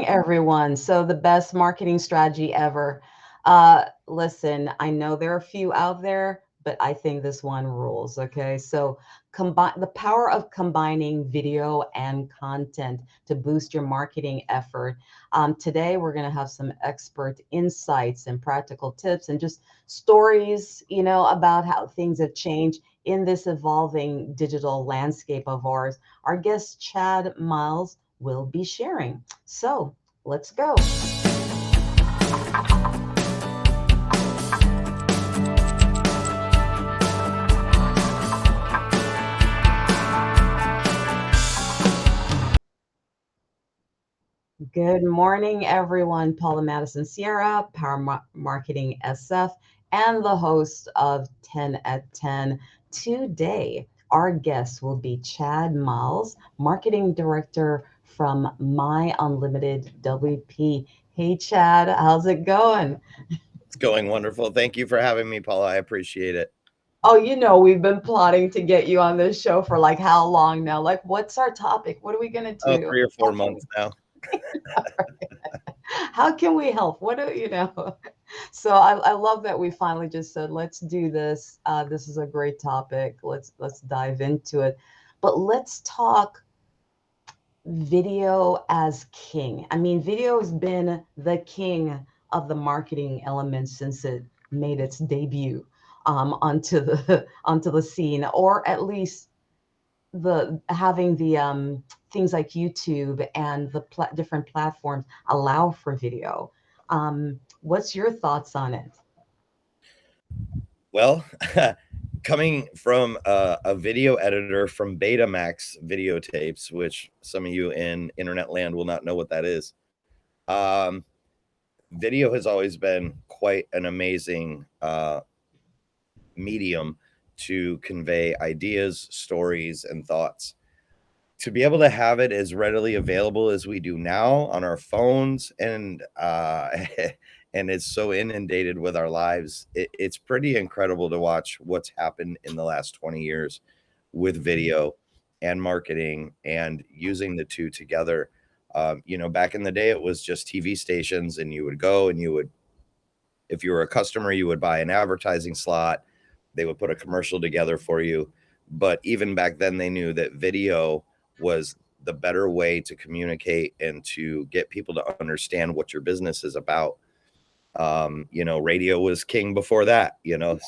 everyone. So, the best marketing strategy ever. Listen, I know there are a few out there, but I think this one rules. Okay. So, combine the power of combining video and content to boost your marketing effort. Today, we're going to have some expert insights and practical tips and just stories, about how things have changed in this evolving digital landscape of ours. Our guest, Chad Miles, will be sharing. So let's go. Good morning, everyone. Paula Mattisonsierra, Marketing SF, and the host of 10 at 10. Today, our guest will be Chad Miles, Marketing Director from My Unlimited WP. Hey, Chad, how's it going? It's going wonderful. Thank you for having me, Paula. I appreciate it. Oh, we've been plotting to get you on this show for like how long now? Like, what's our topic? What are we going to Oh, do? 3 or 4 months now. How can we help? What do you know? So I love that we finally just said, let's do this. This is a great topic. Let's dive into it. But let's talk video as king. I mean, video has been the king of the marketing element since it made its debut onto the onto the scene, or at least the having the things like YouTube and the different platforms allow for video. What's your thoughts on it? Well, coming from a video editor from Betamax videotapes, which some of you in internet land will not know what that is, um, video has always been quite an amazing medium to convey ideas, stories, and thoughts. To be able to have it as readily available as we do now on our phones and and it's so inundated with our lives, it's pretty incredible to watch what's happened in the last 20 years with video and marketing and using the two together. Back in the day it was just TV stations, and you would go and you would, if you were a customer, you would buy an advertising slot. They would put a commercial together for you. But even back then, they knew that video was the better way to communicate and to get people to understand what your business is about. Radio was king before that,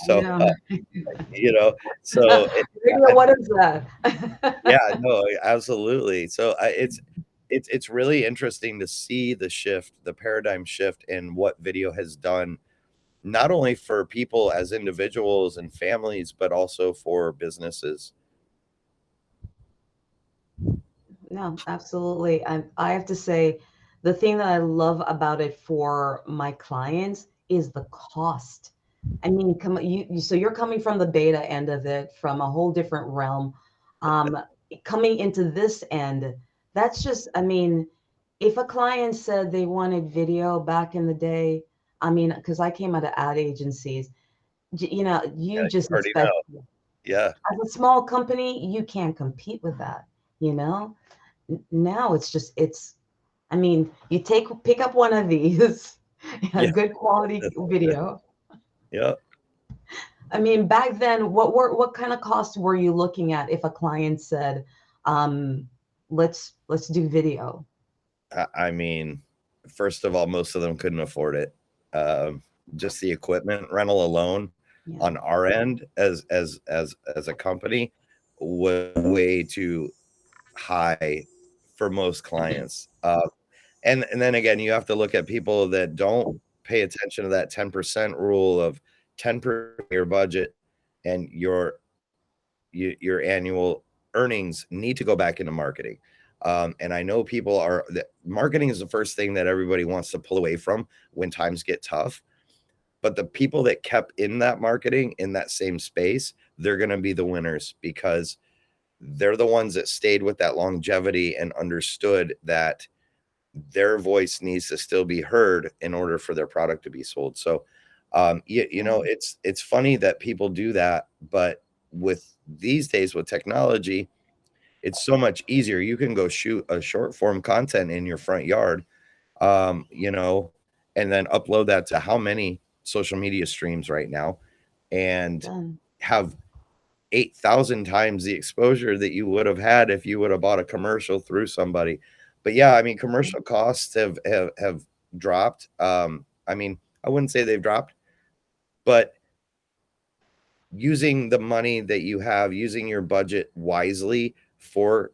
so, Yeah. you know, so Radio, what is that? yeah, no, absolutely. So it's really interesting to see the shift, the paradigm shift in what video has done, not only for people as individuals and families, but also for businesses. No, absolutely. I have to say, the thing that I love about it for my clients is the cost. I mean, so you're coming from the beta end of it, from a whole different realm. Um, Coming into this end, that's just, I mean, if a client said they wanted video back in the day, I mean, because I came out of ad agencies, Yeah, you you just already expect, know. Yeah. as a small company, you can't compete with that, you know? Now it's I mean, you pick up one of these, a Yeah. good quality video. Yeah. I mean, back then, what kind of costs were you looking at if a client said, um, let's do video? I mean, first of all, most of them couldn't afford it. Um, just the equipment rental alone Yeah. on our end as a company was way too high for most clients. And then again, you have to look at people that don't pay attention to that 10% rule of 10% of your budget and your annual earnings need to go back into marketing. And I know people are that marketing is the first thing that everybody wants to pull away from when times get tough. But the people that kept in that marketing in that same space, they're going to be the winners because they're the ones that stayed with that longevity and understood that their voice needs to still be heard in order for their product to be sold. So, it's funny that people do that, but with these days with technology, it's so much easier. You can go shoot a short form content in your front yard, you know, and then upload that to how many social media streams right now, and Done. have 8,000 times the exposure that you would have had if you would have bought a commercial through somebody. But yeah, I mean, commercial costs have dropped. I mean, I wouldn't say they've dropped, but using the money that you have, using your budget wisely for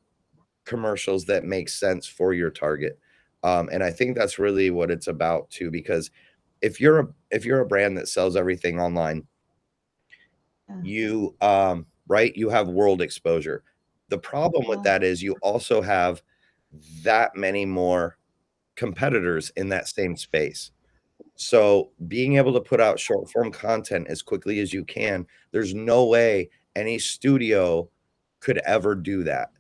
commercials that make sense for your target. And I think that's really what it's about too, because if you're a brand that sells everything online, Yeah. you right, you have world exposure. The problem with Yeah. that is you also have that many more competitors in that same space. So being able to put out short form content as quickly as you can, there's no way any studio could ever do that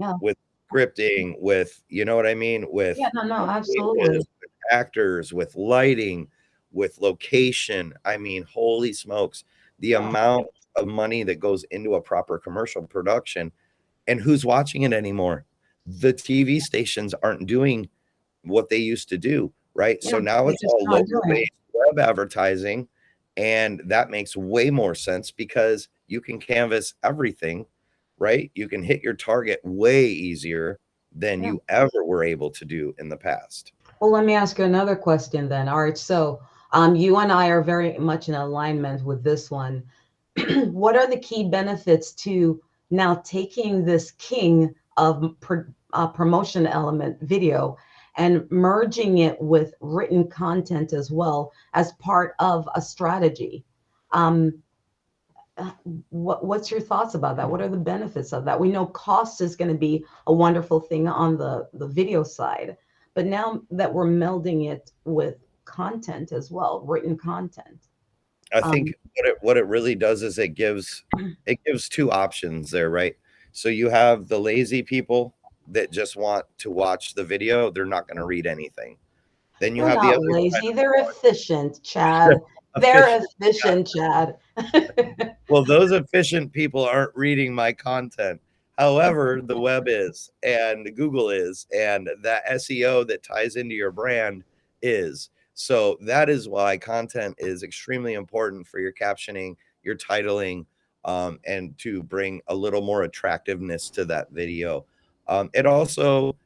Yeah. with scripting, with, you know what I mean, Yeah. No, no, with absolutely. stages, with actors, with lighting, with location. I mean, holy smokes, the Yeah. amount of money that goes into a proper commercial production, and who's watching it anymore? The TV stations aren't doing what they used to do, right? Yeah. So now They're it's just all not local doing it. based web advertising, and that makes way more sense because you can canvas everything, right? You can hit your target way easier than Yeah. you ever were able to do in the past. Well, let me ask you another question then. All right. So, you and I are very much in alignment with this one. What are the key benefits to now taking this king of promotion element video and merging it with written content as well as part of a strategy? Um, what's your thoughts about that? What are the benefits of that? We know cost is going to be a wonderful thing on the video side, but now that we're melding it with content as well, written content. I Um, think what it really does is it gives two options there, right? So you have the lazy people that just want to watch the video, they're not going to read anything. Then you they're have the not other side lazy, of the they're coin. efficient, Chad. They're Efficient. efficient, Chad. Well, those efficient people aren't reading my content. However, the web is, and Google is, and that SEO that ties into your brand is. So that is why content is extremely important for your captioning, your titling, and to bring a little more attractiveness to that video. It also,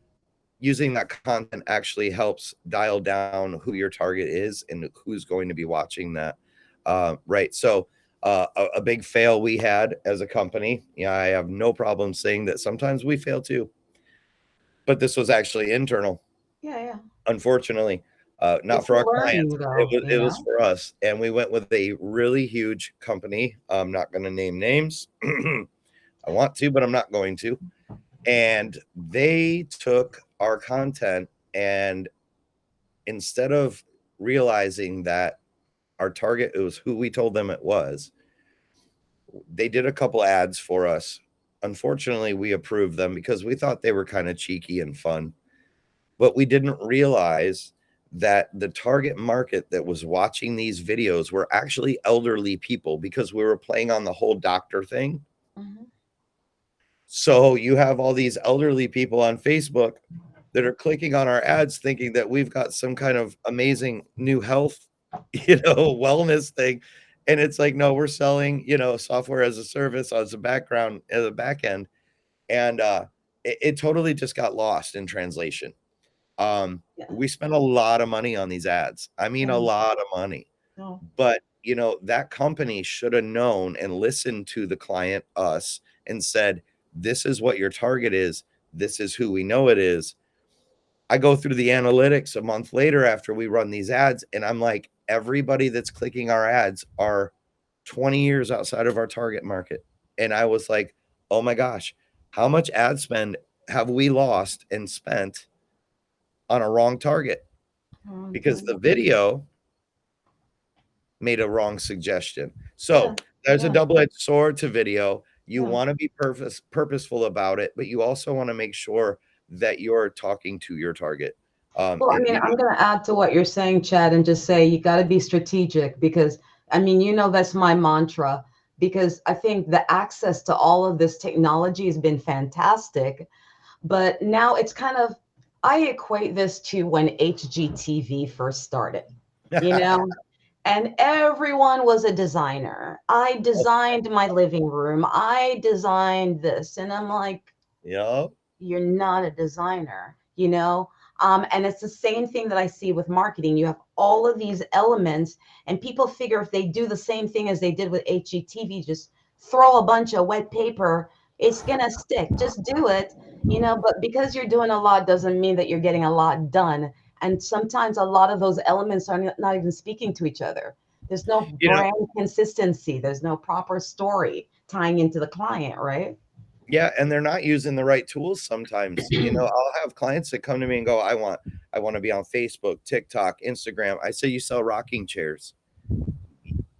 using that content actually helps dial down who your target is and who's going to be watching that. Right. So, a big fail we had as a company. Yeah, I have no problem saying that sometimes we fail too, but this was actually internal, Yeah, yeah. unfortunately, not It's for our clients. learning It though, was you it was know? for us, and we went with a really huge company. I'm not going to name names. I want to, but I'm not going to. And they took our content, and instead of realizing that our target, it was who we told them it was, they did a couple ads for us. Unfortunately, we approved them because we thought they were kind of cheeky and fun, but we didn't realize that the target market that was watching these videos were actually elderly people because we were playing on the whole doctor thing. Hmm. So you have all these elderly people on Facebook that are clicking on our ads thinking that we've got some kind of amazing new health, wellness thing. And it's like, no, we're selling, software as a service as a background, as a back end. And it totally just got lost in translation. Yeah, We spent a lot of money on these ads. I mean, yeah. a lot of money. No. But, that company should have known and listened to the client, us, and said, this is what your target is. This is who we know it is. I go through the analytics a month later after we run these ads, and I'm like, everybody that's clicking our ads are 20 years outside of our target market. And I was like, oh my gosh, how much ad spend have we lost and spent on a wrong target? Because the video made a wrong suggestion. Yeah, So there's a yeah. double-edged sword to video. You Yeah. want to be purposeful about it, but you also want to make sure that you're talking to your target. Well, I It, mean, you know, I'm going to add to what you're saying, Chad, and just say you got to be strategic because, I mean, that's my mantra because I think the access to all of this technology has been fantastic, but now it's kind of I equate this to when HGTV first started, you know, and everyone was a designer. I designed my living room. I designed this. And I'm like, Yep. you're not a designer, you know? And it's the same thing that I see with marketing. You have all of these elements, and people figure if they do the same thing as they did with HGTV, just throw a bunch of wet paper, it's gonna stick. Just do it, you know. But because you're doing a lot doesn't mean that you're getting a lot done. And sometimes a lot of those elements are not even speaking to each other. There's no You know, brand consistency. There's no proper story tying into the client, right? yeah, and they're not using the right tools sometimes. I'll have clients that come to me and go, I want to be on Facebook, TikTok, Instagram. I say, you sell rocking chairs.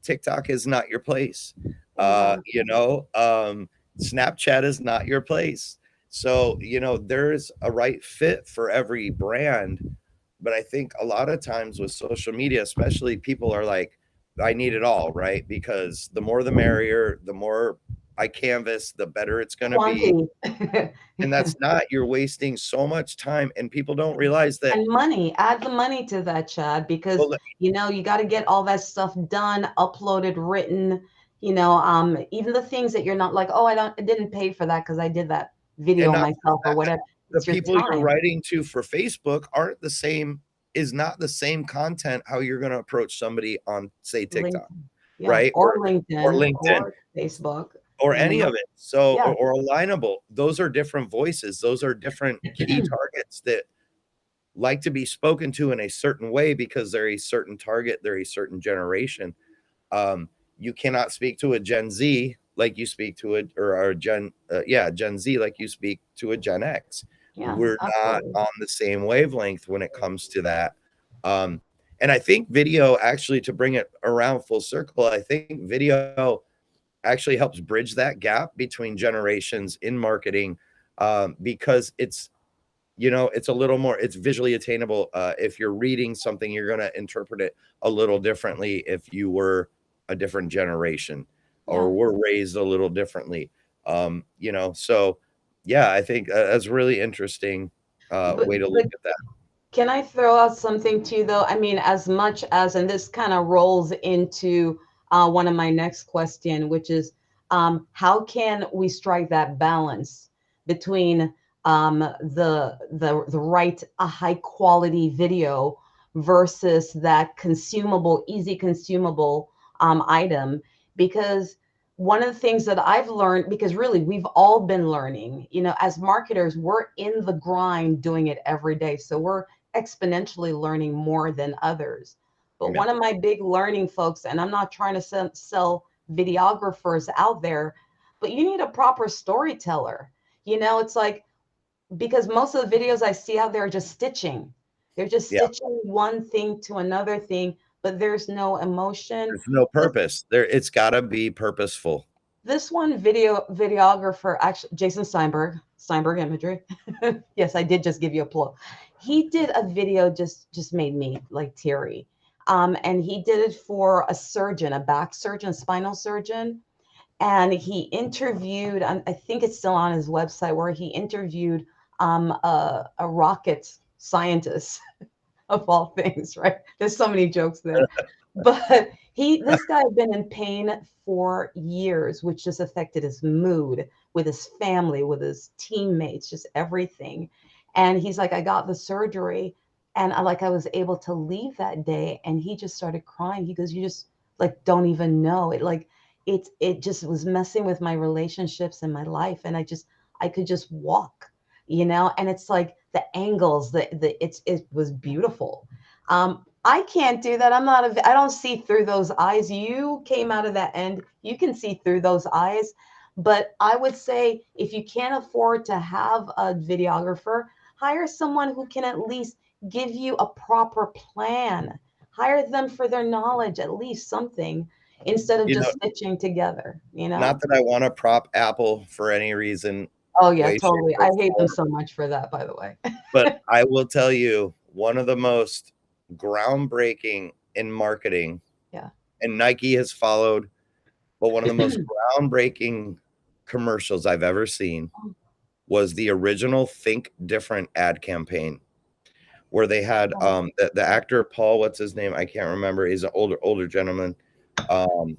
TikTok is not your place. Uh, Wow. you know, um, Snapchat is not your place. So, there's a right fit for every brand. But I think a lot of times with social media, especially, people are like, I need it all, right? Because the more the merrier, the more I canvas, the better it's going to be. Quantity. And that's not, you're wasting so much time. And people don't realize that. And money, add the money to that, Chad, because Well, you got to get all that stuff done, uploaded, written, even the things that you're not like, oh, I didn't pay for that because I did that and video not just myself or that, whatever. the It's your people you're time. writing to for Facebook aren't the same, is not the same content how you're going to approach somebody on, say, TikTok, LinkedIn. Yeah. right? Or Or LinkedIn LinkedIn or Facebook, or you any know? of it. So, Yeah. or Alignable. Those are different voices. Those are different key targets that like to be spoken to in a certain way because they're a certain target, they're a certain generation. You cannot speak to a Gen Z like you speak to a Gen Z like you speak to a Gen X. Yeah, We're not absolutely. on the same wavelength when it comes to that. And I think video, actually, to bring it around full circle, I think video actually helps bridge that gap between generations in marketing, because it's a little more, it's visually attainable. If you're reading something, you're going to interpret it a little differently if you were a different generation Yeah. or were raised a little differently. So yeah, I think that's really interesting But way to look but at that. can I throw out something too, though? I mean, as much as, and this kind of rolls into one of my next question, which is how can we strike that balance between the right a high quality video versus that consumable, easy consumable item? Because one of the things that I've learned, because really we've all been learning, as marketers, we're in the grind doing it every day. So we're exponentially learning more than others. But Yeah. one of my big learning folks, and I'm not trying to sell videographers out there, but you need a proper storyteller. It's like, because most of the videos I see out there are just stitching. They're just Yeah. stitching one thing to another thing, but there's no emotion. There's no This purpose there. It's got to be purposeful. this one videographer, actually Jason Steinberg Imagery. Yes, I did just give you a plug. He did a video just made me like teary. And he did it for a surgeon, a back surgeon, spinal surgeon, and he interviewed. I think it's still on his website where he interviewed a rocket scientist of all things, right? There's so many jokes there. But this guy had been in pain for years, which just affected his mood with his family, with his teammates, just everything. And he's like, I got the surgery and I was able to leave that day. And he just started crying. He goes, you just like don't even know. It just was messing with my relationships and my life. And I could just walk, and it's like the angles, it was beautiful. I can't do that. I don't see through those eyes. You came out of that end. You can see through those eyes. But I would say if you can't afford to have a videographer, hire someone who can at least give you a proper plan. Hire them for their knowledge, at least something, instead of You know, just stitching together. not that I want to prop Apple for any reason, Oh yeah, way, shape, totally. or I hate them form. so much for that, by the way. But I will tell you, one of the most groundbreaking in marketing, Yeah. and Nike has followed, but one of the most groundbreaking commercials I've ever seen was the original Think Different ad campaign. where they had Oh, the actor Paul, what's his name? I can't remember. He's an older gentleman. Um,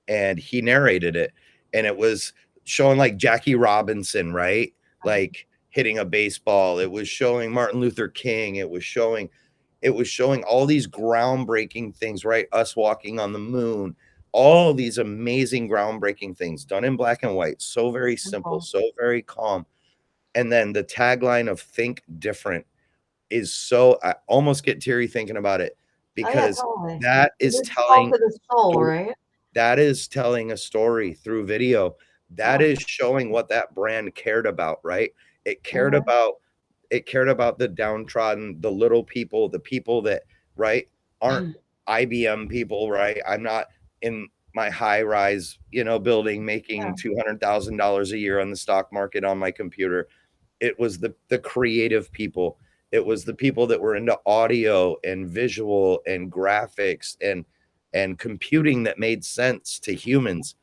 and he narrated it, and it was showing like Jackie Robinson, right? Like hitting a baseball. It was showing Martin Luther King. It was showing all these groundbreaking things, right? Us walking on the moon, all these amazing groundbreaking things done in black and white, so very simple, simple. so very calm. And then the tagline of think different is so, I almost get teary thinking about it, Oh yeah, because totally. that is It spoke telling to the soul, sto- right? that is telling a story through video. That Oh, is showing what that brand cared about, right? It cared mhm. about it cared about the downtrodden, the little people, the people that, right, aren't IBM people, right? I'm not in my high rise, building Yeah, making $200,000 a year on the stock market on my computer. It was the creative people. It was the people that were into audio and visual and graphics and computing that made sense to humans.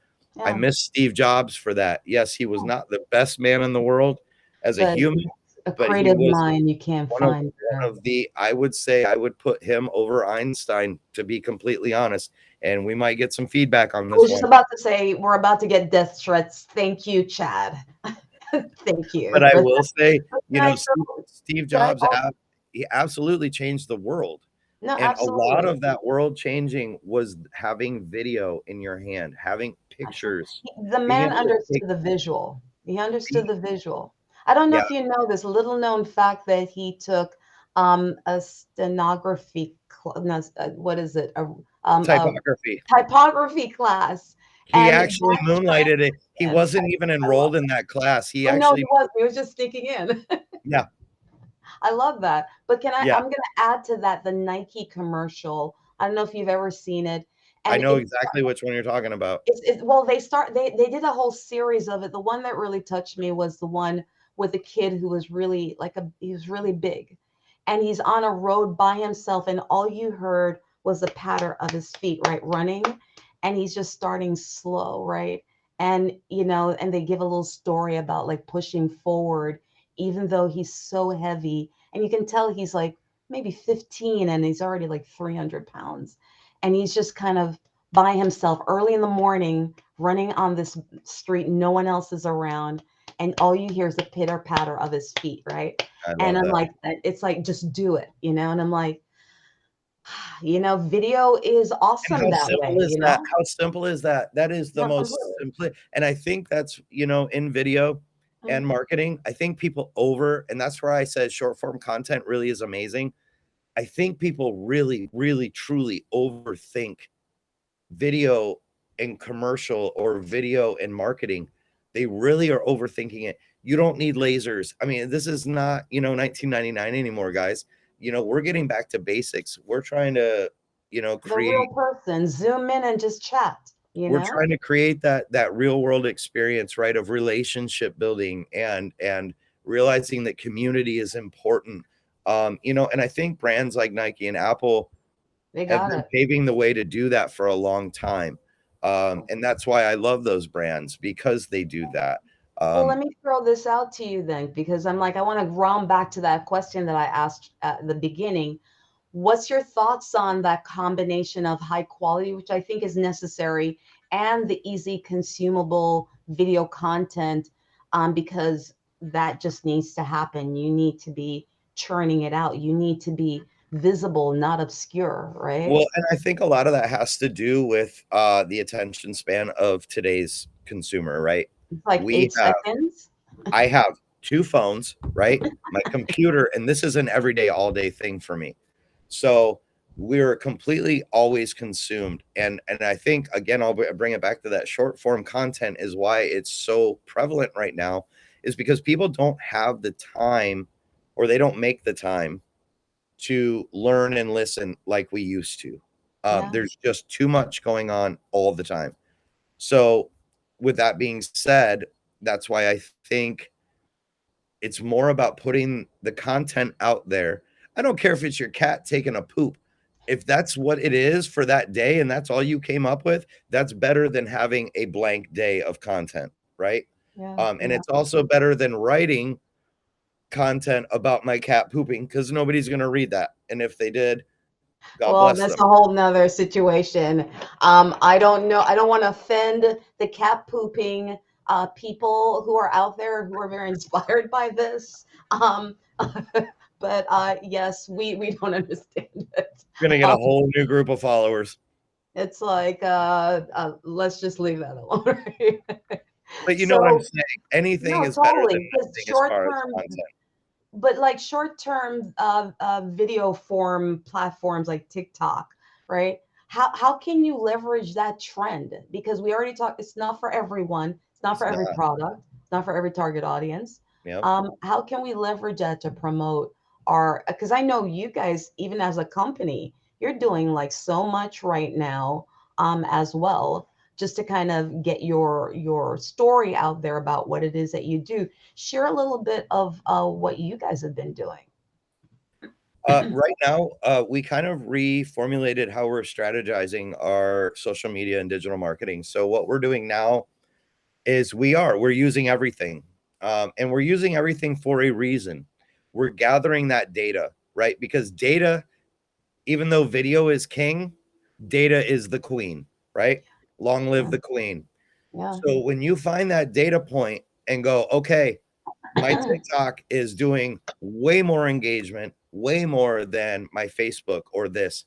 I yeah. miss Steve Jobs for that. Yes, he was not the best man in the world as a But human, a but he creative was mind you can't one of find one there. of the, I would say I would put him over Einstein, to be completely honest. And we might get some feedback on I this was just one. about to say we're about to get death threats. Thank you, Chad. Thank But you. I But will say, can I Steve can I Jobs, he absolutely changed the world. no, And a lot absolutely. of that world changing was having video in your hand, having Absolutely. pictures, The being man able to take, understood the visual. He understood be, the visual. I don't know yeah, if you know this little known fact that he took a stenography no, what is it? A typography. typography class. He And actually that moonlighted it. He him. wasn't even I love enrolled in that class. He oh no, he actually, wasn't. He was just sneaking in. yeah, I love that. But yeah, I'm gonna add to that the Nike commercial. I don't know if you've ever seen it. I And know exactly which one you're talking about. it's well, they did a whole series of it. The one that really touched me was the one with the kid who was really he was really big, and he's on a road by himself, and all you heard was the patter of his feet, right, running, and he's just starting slow, right, and and they give a little story about like pushing forward, even though he's so heavy, and you can tell he's like maybe 15, and he's already like 300 pounds, and he's just kind of by himself early in the morning, running on this street. No one else is around. And all you hear is the pitter patter of his feet, right? I And love I'm that. like, it's like, just do it, And I'm like, video is And awesome how that simple is way. that? How simple is that? That is the No, most completely. simple. And I think that's, in video Mm, and marketing, I think people and that's where I said short form content really is amazing. I think people really, really, truly overthink video and commercial, or video and marketing. They really are overthinking it. You don't need lasers. I mean, this is not, 1999 anymore, guys. We're getting back to basics. We're trying to, the real create person, zoom in and just chat. we're trying to create that real world experience, right, of relationship building and realizing that community is important. And I think brands like Nike and Apple They have got been it. paving the way to do that for a long time. And that's why I love those brands, because they do that. Well, let Um, me throw this out to you then, because I'm like, I want to round back to that question that I asked at the beginning. What's your thoughts on that combination of high quality, which I think is necessary, and the easy consumable video content? Because that just needs to happen. You need to be churning it out. You need to be visible, not obscure, right? well, and I think a lot of that has to do with the attention span of today's consumer, right? It's like We eight have seconds. I have 2 phones, right? My computer, and this is an everyday, all day thing for me. So, we're completely always consumed, and I think, again, I'll bring it back to that short form content is why it's so prevalent right now, is because people don't have the time, or they don't make the time to learn and listen like we used to. Yeah. There's just too much going on all the time. So, with that being said, that's why I think it's more about putting the content out there. I don't care if it's your cat taking a poop. If that's what it is for that day and that's all you came up with, that's better than having a blank day of content, right? Yeah. And Yeah. it's also better than writing content about my cat pooping because nobody's going to read that. And if they did, God Well, bless that's them. a whole nother situation. I don't know. I don't want to offend the cat pooping people who are out there who are very inspired by this. But yes, we don't understand it. You're going to get a Um, whole new group of followers. it's like let's just leave that alone. Right? But you know what I'm So saying? Anything no, is better than totally. Because nothing as short far as term, content. but like short-term video form platforms like TikTok, right? How can you leverage that trend? Because we already talked, it's not for everyone, it's not for It's every not. product, it's not for every target audience. Yep. How can we leverage that to promote our? Because I know you guys, even as a company, you're doing like so much right now, as well, just to kind of get your story out there about what it is that you do. Share a little bit of what you guys have been doing. Right now, we kind of reformulated how we're strategizing our social media and digital marketing. So what we're doing now is we're using everything, and we're using everything for a reason. We're gathering that data, right? Because data, even though video is king, data is the queen, right? Long live Yeah, the queen. yeah. So when you find that data point and go, okay, my TikTok is doing way more engagement, way more than my Facebook or this,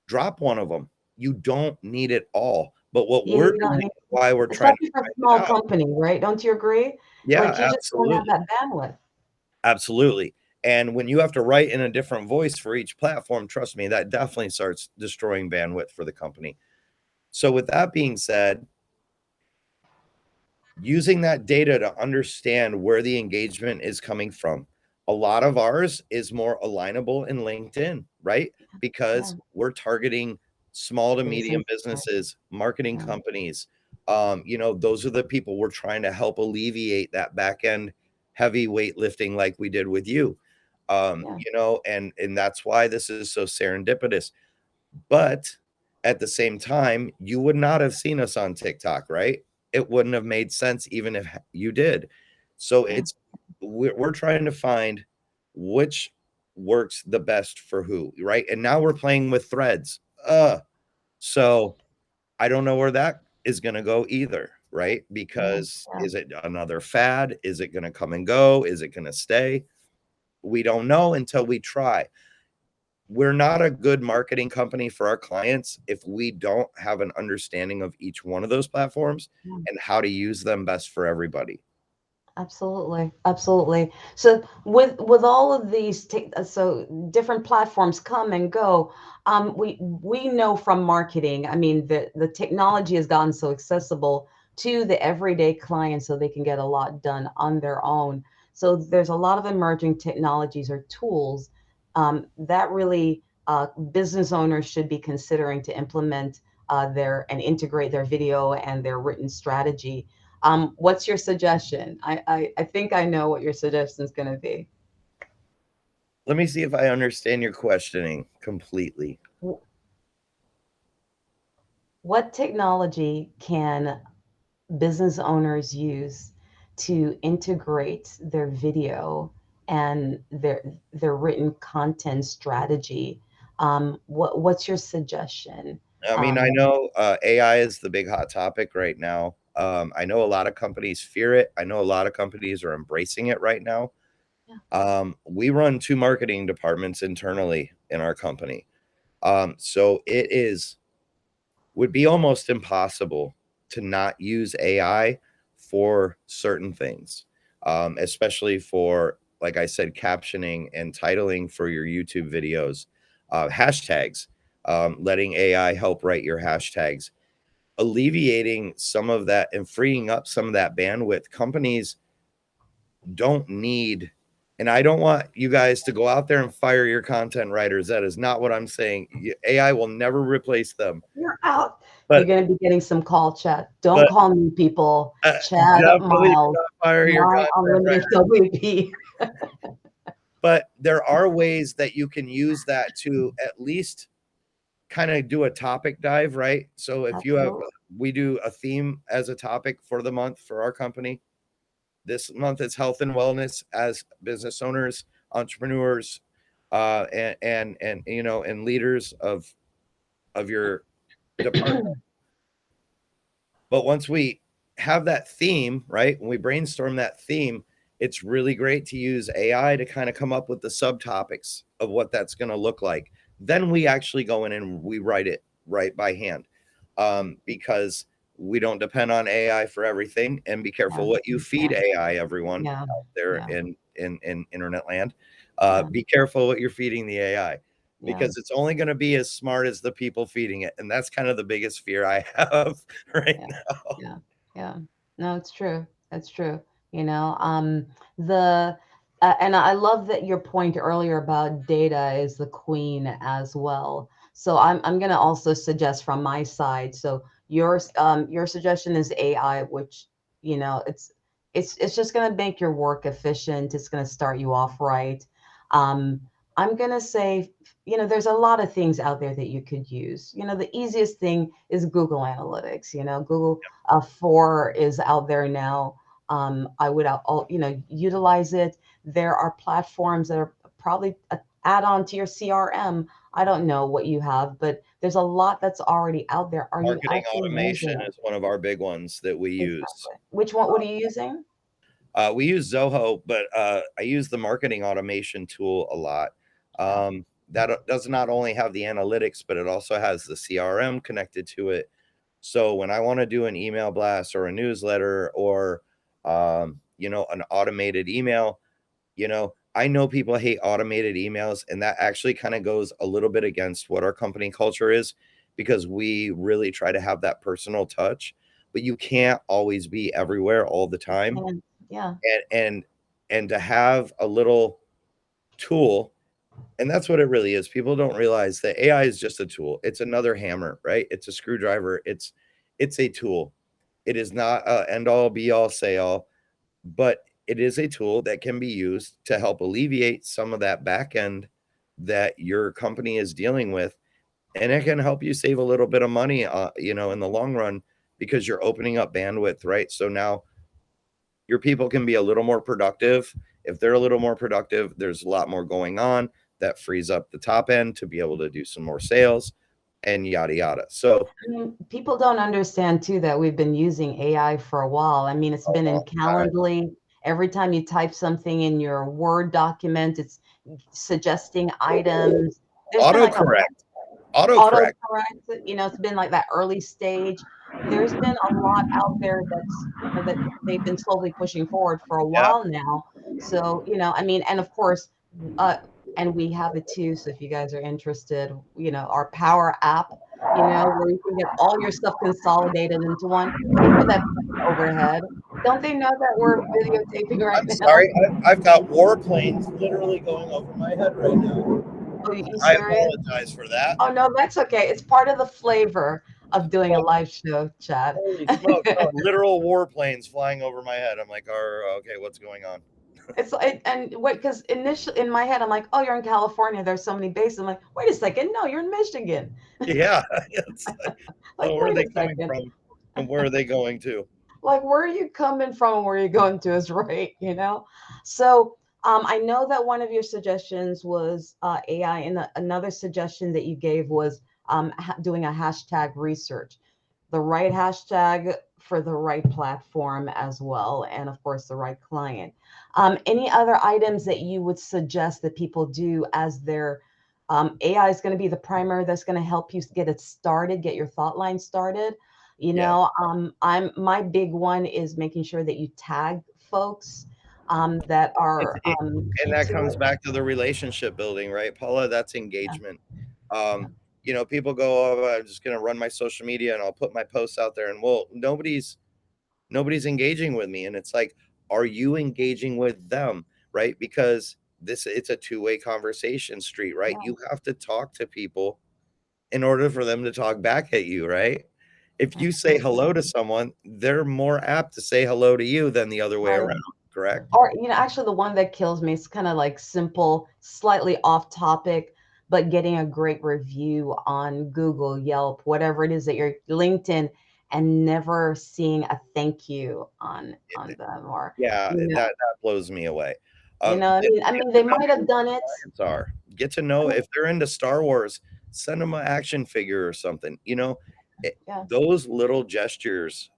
drop one of them. You don't need it all. But what Yeah, we're you don't doing, need, why we're trying to especially for price it small out. company, right? Don't you agree? Yeah, Like you just don't have absolutely. that bandwidth. Absolutely. And when you have to write in a different voice for each platform, trust me, that definitely starts destroying bandwidth for the company. So, with that being said, using that data to understand where the engagement is coming from. A lot of ours is more alignable in LinkedIn, right? Yeah, Because we're targeting small to medium business, right? businesses, marketing Yeah, companies. Those are the people we're trying to help alleviate that back end heavy weightlifting like we did with you. yeah, And that's why this is so serendipitous. But at the same time, you would not have seen us on TikTok, right? It wouldn't have made sense even if you did. So yeah, we're trying to find which works the best for who, right? And now we're playing with threads. So I don't know where that is going to go either, right? yeah, Because yeah. is it another fad? Is it going to come and go? Is it going to stay? We don't know until we try. We're not a good marketing company for our clients if we don't have an understanding of each one of those platforms Yeah. and how to use them best for everybody. Absolutely, absolutely. So with all of these, so different platforms come and go. We know from marketing. I mean, the technology has gotten so accessible to the everyday client, so they can get a lot done on their own. So there's a lot of emerging technologies or tools that really business owners should be considering to implement their and integrate their video and their written strategy. What's your suggestion? I think I know what your suggestion is going to be. Let me see if I understand your questioning completely. Wh- What technology can business owners use to integrate their video and their written content strategy? What's your suggestion? I mean, I Um, know AI is the big hot topic right now. I know a lot of companies fear it. I know a lot of companies are embracing it right now. yeah, We run two marketing departments internally in our company. So it is would be almost impossible to not use AI for certain things, especially for, like I said, captioning and titling for your YouTube videos, hashtags, letting AI help write your hashtags, alleviating some of that and freeing up some of that bandwidth. Companies don't need, and I don't want you guys to go out there and fire your content writers. That is not what I'm saying. AI will never replace them. you're out. You're But going to be getting some call chat. Don't but call me, people. Chad definitely do Miles, not fire your my content unlimited writer. WP. But there are ways that you can use that to at least kind of do a topic dive, right? So if you have, Absolutely. we do a theme as a topic for the month for our company. This month is health and wellness as business owners, entrepreneurs, and and leaders of your department. But once we have that theme, right? When we brainstorm that theme, it's really great to use AI to kind of come up with the subtopics of what that's going to look like. Then we actually go in and we write it right by hand, because we don't depend on AI for everything. And be Yeah. careful what you feed Yeah. AI, everyone Yeah. out there Yeah. in internet land. Yeah. Be careful what you're feeding the AI, Yeah. because it's only going to be as smart as the people feeding it. And that's kind of the biggest fear I have right Yeah. now. Yeah. Yeah. No, it's true. That's true. You know, the and I love that your point earlier about data is the queen as well. So I'm gonna also suggest from my side. So your suggestion is AI, which it's just gonna make your work efficient. It's gonna start you off right. Um, I'm gonna say, there's a lot of things out there that you could use. The easiest thing is Google Analytics. Google four is out there now. I would utilize it. There are platforms that are probably a add on to your CRM. I don't know what you have, but there's a lot that's already out there. Are you Marketing actually automation using it? is one of our big ones that we use. Exactly. Which one? What are you using? We use Zoho, but I use the marketing automation tool a lot. Yeah. That does not only have the analytics, but it also has the CRM connected to it. So when I want to do an email blast or a newsletter or an automated email, I know people hate automated emails, and that actually kind of goes a little bit against what our company culture is, because we really try to have that personal touch, but you can't always be everywhere all the time. And yeah. And to have a little tool, and that's what it really is. People don't realize that AI is just a tool. It's another hammer, right? It's a screwdriver. It's a tool. It is not a end all be all say all, but it is a tool that can be used to help alleviate some of that back end that your company is dealing with, and it can help you save a little bit of money in the long run, because you're opening up bandwidth, right? So now your people can be a little more productive. If they're a little more productive, there's a lot more going on that frees up the top end to be able to do some more sales and yada yada. So I mean, people don't understand too that we've been using AI for a while. I mean, it's a been in long time. Calendly. Every time you type something in your Word document, it's suggesting items. There's been like a Autocorrect. Autocorrect. autocorrect. It's been like that early stage. There's been a lot out there that they've been slowly pushing forward for a Yeah. while now. So, I mean, and of course, uh, and we have it too. So if you guys are interested, our Power app, where you can get all your stuff consolidated into one. Pay for that overhead. Don't they know that we're videotaping right I'm now? sorry. I've got warplanes literally going over my head right now. Oh, you I serious? apologize for that. Oh no, that's okay. It's part of the flavor of doing a Oh, live show, Chad. holy smokes. No, literal warplanes flying over my head. I'm like, oh, okay, what's going on? It's like, and wait, because initially in my head, I'm like, oh, you're in California. There's so many bases. I'm like, wait a second. No, you're in Michigan. Yeah. It's like, Like, oh, where are wait they a coming second. from? And where are they going to? Like, where are you coming from and where are you going to is right. So I know that one of your suggestions was AI, and another suggestion that you gave was doing a hashtag research, the right hashtag for the right platform as well, and of course, the right client. Any other items that you would suggest that people do as their AI is going to be the primer that's going to help you get it started, get your thought line started. Yeah. I'm my big one is making sure that you tag folks that It's are it, and that into comes it. back to the relationship building, right, Paula? That's Yeah, engagement. yeah, People go, oh, I'm just gonna run my social media and I'll put my posts out there, and well, nobody's engaging with me. And it's like, are you engaging with them? Right? Because it's a two-way conversation street, right? yeah. You have to talk to people in order for them to talk back at you, right? If you say Absolutely. hello to someone, they're more apt to say hello to you than the other way Right. around, correct? Or, actually, the one that kills me is kind of like simple, slightly off topic, but getting a great review on Google, Yelp, whatever it is that you're LinkedIn, and never seeing a thank you on them, or Yeah, you know, that blows me away. I Get mean, to they know might have who done your it. clients are. Get to I know mean, if they're into Star Wars, send them an action figure or something. yeah, Those little gestures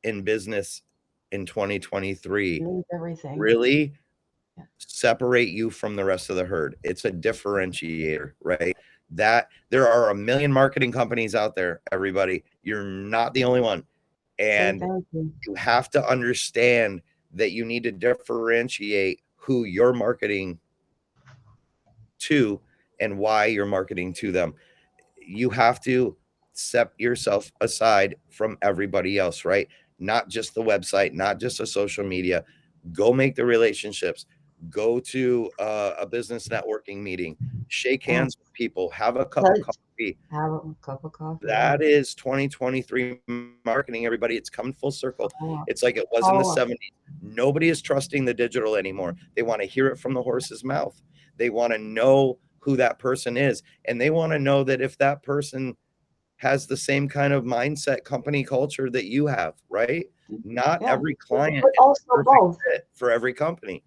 in business in 2023 means everything. really Yeah, separate you from the rest of the herd. It's a differentiator, right? That there are a million marketing companies out there, everybody. You're not the only one. say And thank you. you have to understand that you need to differentiate who you're marketing to and why you're marketing to them. You have to set yourself aside from everybody else, right? Not just the website, not just a social media. Go make the relationships. Go to a business networking meeting. Shake Yeah, hands with people. Have a cup of touch, coffee. have a cup of coffee. Yeah, That is 2023 marketing, everybody. It's coming full circle. It's Paula, like it was in the Paula. 70s. Nobody is trusting the digital anymore. They want to hear it from the horse's mouth. They want to know who that person is. And they want to know that if that person has the same kind of mindset, company culture that you have, right? Not Yeah, every client but is a also perfect both. fit for every company.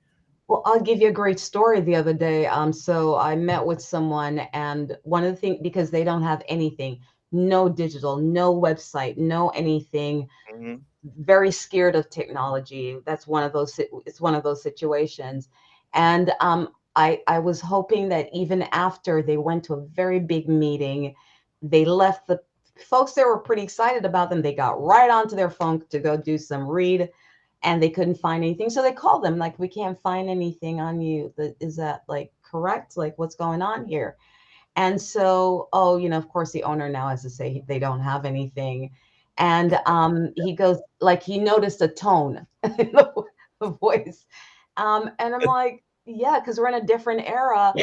Well, I'll give you a great story the other day. So I met with someone, and one of the things, because they don't have anything, no digital, no website, no anything, Mhm. very scared of technology. That's one of those. It's one of those situations, and I was hoping that even after they went to a very big meeting, they left the folks that were pretty excited about them. They got right onto their phone to go do some read, and they couldn't find anything. So they called them like, we can't find anything on you. Is that like correct? Like, what's going on here? And so, oh, of course, the owner now has to say they don't have anything. And he goes, like, he noticed a tone in the voice. And I'm like, yeah, because we're in a different era.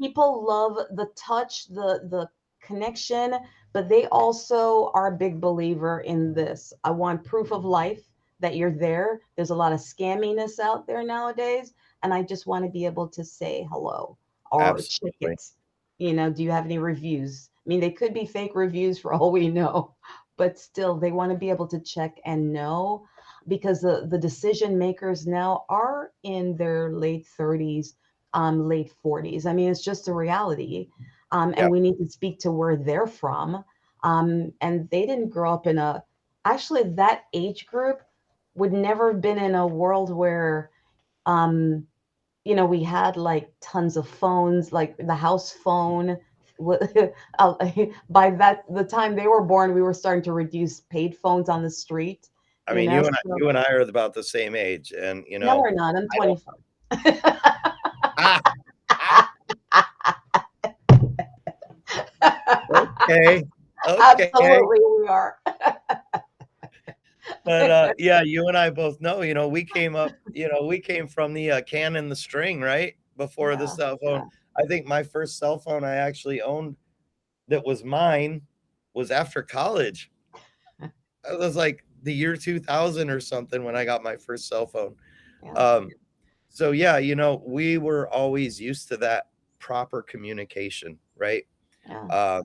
People love the touch, the connection, but they also are a big believer in this. I want proof of life that you're there. There's a lot of scamminess out there nowadays, and I just want to be able to say hello or check Absolutely. it. Do you have any reviews? I mean, they could be fake reviews for all we know, but still, they want to be able to check and know, because the decision makers now are in their late 30s, late 40s. I mean, it's just a reality. And Yep. we need to speak to where they're from. And they didn't grow up in actually, that age group would never have been in a world where, um, we had like tons of phones, like the house phone. uh, by the time they were born, we were starting to reduce paid phones on the street. I mean, So you and I are about the same age, and no, we're not. I'm I don't. 25. Ah, ah, okay, okay. Absolutely, we are. But yeah, you and I both know. We came from the can and the string, right? Before the Yeah, cell phone. yeah, I think my first cell phone I actually owned that was mine was after college. It was like the year 2000 or something when I got my first cell phone. yeah, Um, so yeah, we were always used to that proper communication, right? yeah. Um,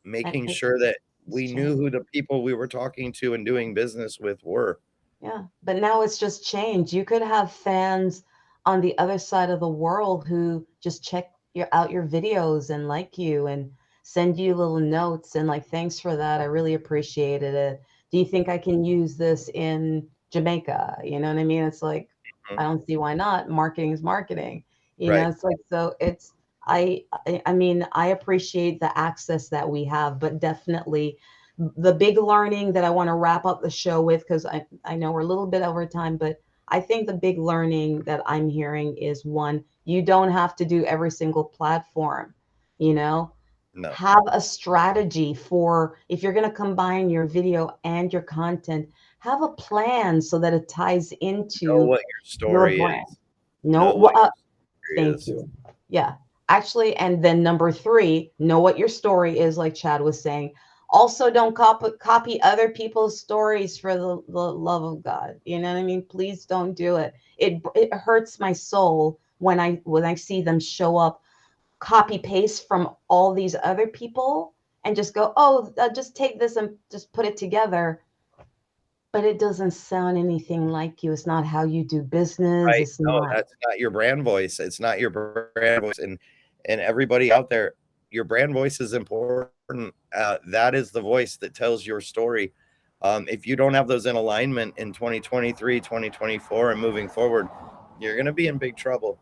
And making sure that it's we knew changed. who the people we were talking to and doing business with were. Yeah, but now it's just changed. You could have fans on the other side of the world who just check your videos and like you and send you little notes and like, thanks for that. I really appreciated it. Do you think I can use this in Jamaica? You know what I mean? It's like, Mhm. I don't see why not. Marketing is marketing. Right. It's like, so it's I mean, I appreciate the access that we have, but definitely the big learning that I want to wrap up the show with, because I know we're a little bit over time, but I think the big learning that I'm hearing is, one, you don't have to do every single platform, you know, No. have a strategy for if you're going to combine your video and your content, have a plan so that it ties Know into what your your story brand. is. No, Know what your story thank is. you. Yeah. Actually, and then number three, know what your story is, like Chad was saying. Also, don't copy other people's stories, for the love of God. You know what I mean? Please don't do it. It hurts my soul when I see them show up, copy paste from all these other people, and just go, oh, just take this and just put it together. but it doesn't sound anything like you. It's not how you do business. Right. It's No, not. that's not your brand voice. It's not your brand voice. And everybody out there, your brand voice is important. That is the voice that tells your story. If you don't have those in alignment in 2023, 2024, and moving forward, you're going to be in big trouble.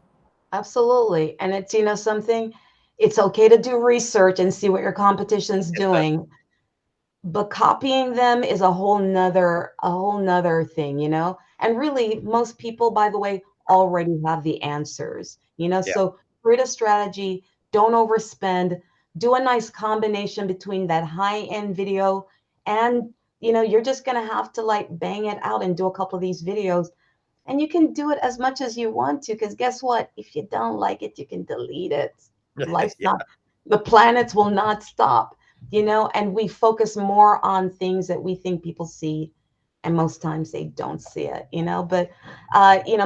Absolutely. And it's, something, it's okay to do research and see what your competition's Yes, sir. doing, but copying them is a whole nother thing, and really most people, by the way, already have the answers, Yeah. so create a strategy, don't overspend, do a nice combination between that high end video and you're just going to have to like bang it out and do a couple of these videos, and you can do it as much as you want to, because guess what, if you don't like it, you can delete it. Life's Yeah. not, the planets will not stop, and we focus more on things that we think people see, and most times they don't see it,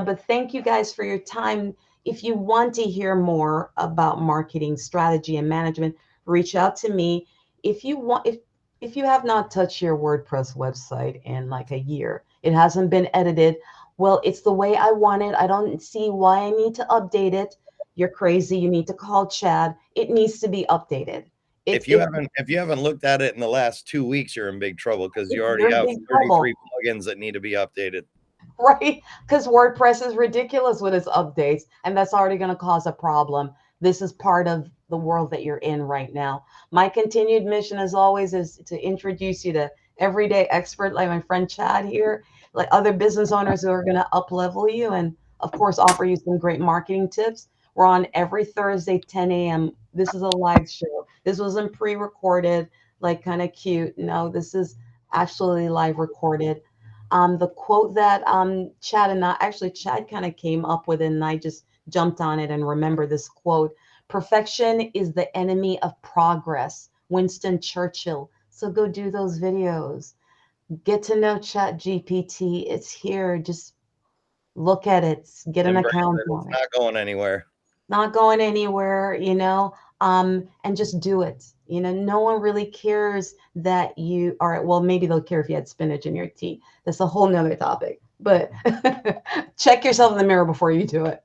but thank you guys for your time. If you want to hear more about marketing strategy and management, reach out to me. If you have not touched your WordPress website in like a year, it hasn't been edited, well, it's the way I want it, I don't see why I need to update it. You're crazy, you need to call Chad, it needs to be updated. It's it If you haven't looked at it in the last 2 weeks, you're in big trouble because you already you're in have big trouble. 33 plugins that need to be updated. Right? Because WordPress is ridiculous with its updates, and that's already going to cause a problem. This is part of the world that you're in right now. My continued mission, as always, is to introduce you to everyday expert like my friend Chad here, like other business owners who are going to up level you, and of course, offer you some great marketing tips. We're on every Thursday, 10 a.m. This is a live show. This wasn't pre recorded, like kind of cute. No, this is actually live recorded. The quote that Chad and I actually Chad kind of came up with it, and I just jumped on it and remember this quote: "Perfection is the enemy of progress." Winston Churchill. So go do those videos. Get to know Chat GPT. It's here. Just look at it. Get an Embrace account it. It's on it, not going anywhere. not going anywhere, and just do it. No one really cares that you are, well, maybe they'll care if you had spinach in your tea. That's a whole nother topic. But check yourself in the mirror before you do it.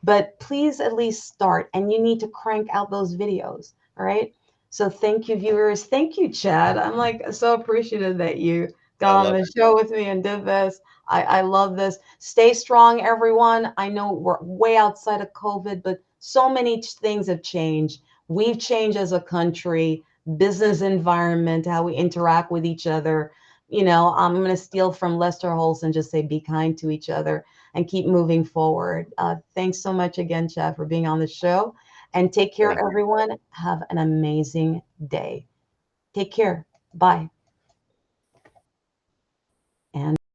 But please at least start, and you need to crank out those videos. All right. So thank you, viewers. Thank you, Chad. I'm like so appreciative that you I got on love the it. show with me and did this. I love this. Stay strong, everyone. I know we're way outside of COVID, but so many things have changed. We've changed as a country, business environment, how we interact with each other. I'm going to steal from Lester Holt and just say be kind to each other and keep moving forward. Thanks so much again, Chad, for being on the show. And take care, Thank you. everyone. Have an amazing day. Take care. Bye.